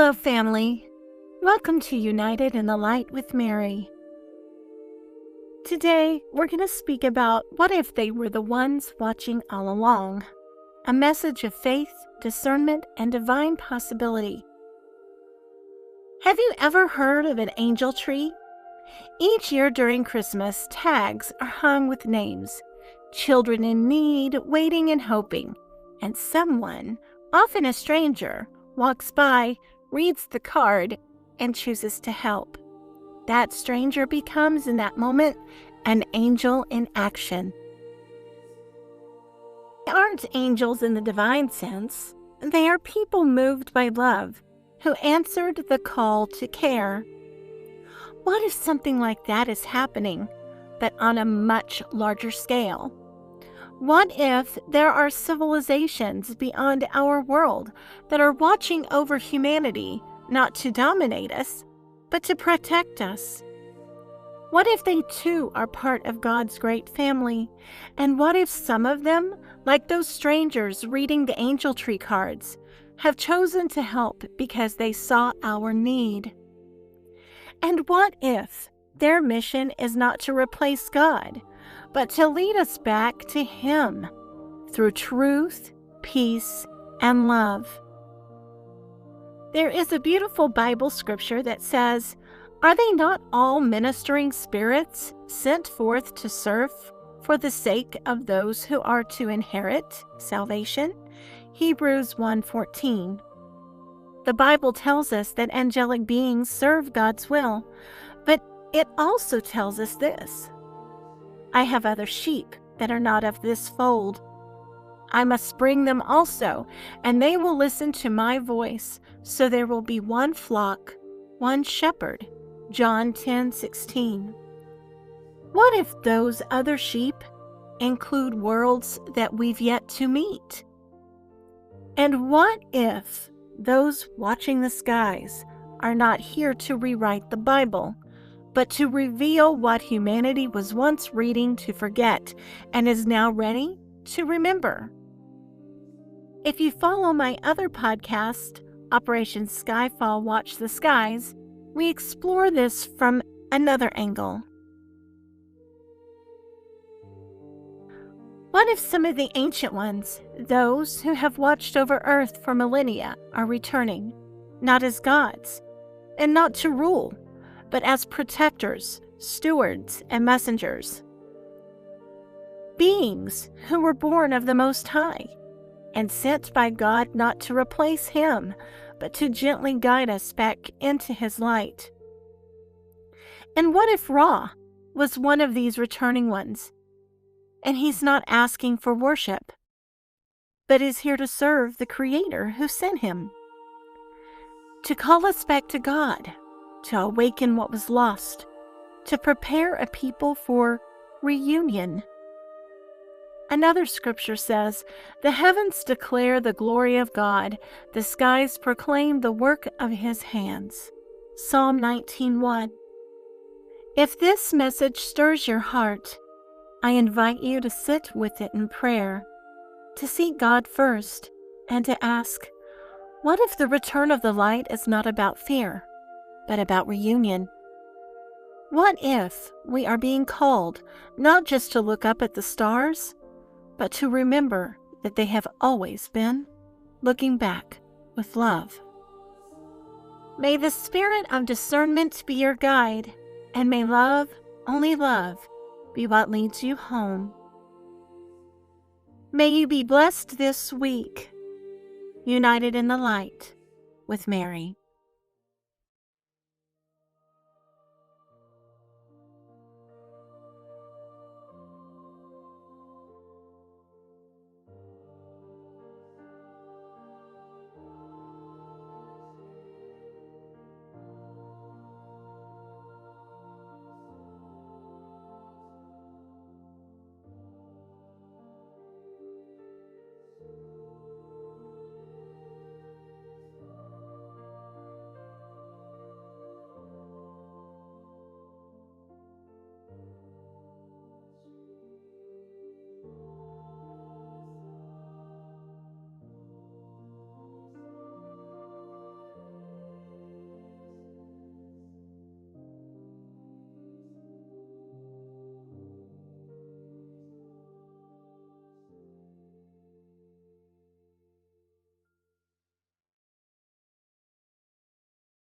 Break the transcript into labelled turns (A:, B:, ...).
A: Hello, family. Welcome to United in the Light with Mary. Today, we're going to speak about what if they were the ones watching all along? A message of faith, discernment, and divine possibility. Have you ever heard of an angel tree? Each year during Christmas, tags are hung with names, children in need, waiting and hoping, and someone, often a stranger, walks by, reads the card, and chooses to help. That stranger becomes, in that moment, an angel in action. They aren't angels in the divine sense. They are people moved by love, who answered the call to care. What if something like that is happening, but on a much larger scale? What if there are civilizations beyond our world that are watching over humanity, not to dominate us, but to protect us? What if they too are part of God's great family? And what if some of them, like those strangers reading the angel tree cards, have chosen to help because they saw our need? And what if their mission is not to replace God, but to lead us back to Him through truth, peace, and love? There is a beautiful Bible scripture that says, "Are they not all ministering spirits sent forth to serve for the sake of those who are to inherit salvation?" Hebrews 1:14. The Bible tells us that angelic beings serve God's will, but it also tells us this: "I have other sheep that are not of this fold. I must bring them also, and they will listen to my voice, so there will be one flock, one shepherd." John 10:16. What if those other sheep include worlds that we've yet to meet? And what if those watching the skies are not here to rewrite the Bible, but to reveal what humanity was once reading to forget and is now ready to remember? If you follow my other podcast, Operation Skyfall Watch the Skies, we explore this from another angle. What if some of the ancient ones, those who have watched over Earth for millennia, are returning, not as gods, and not to rule, but as protectors, stewards, and messengers? Beings who were born of the Most High, and sent by God not to replace Him, but to gently guide us back into His light. And what if Ra was one of these returning ones, and he's not asking for worship, but is here to serve the Creator who sent him, to call us back to God, to awaken what was lost, to prepare a people for reunion? Another scripture says, "The heavens declare the glory of God, the skies proclaim the work of His hands." Psalm 19:1. If this message stirs your heart, I invite you to sit with it in prayer, to seek God first, and to ask, what if the return of the light is not about fear, but about reunion? What if we are being called not just to look up at the stars, but to remember that they have always been looking back with love? May the spirit of discernment be your guide, and may love, only love, be what leads you home. May you be blessed this week. United in the Light with Mary.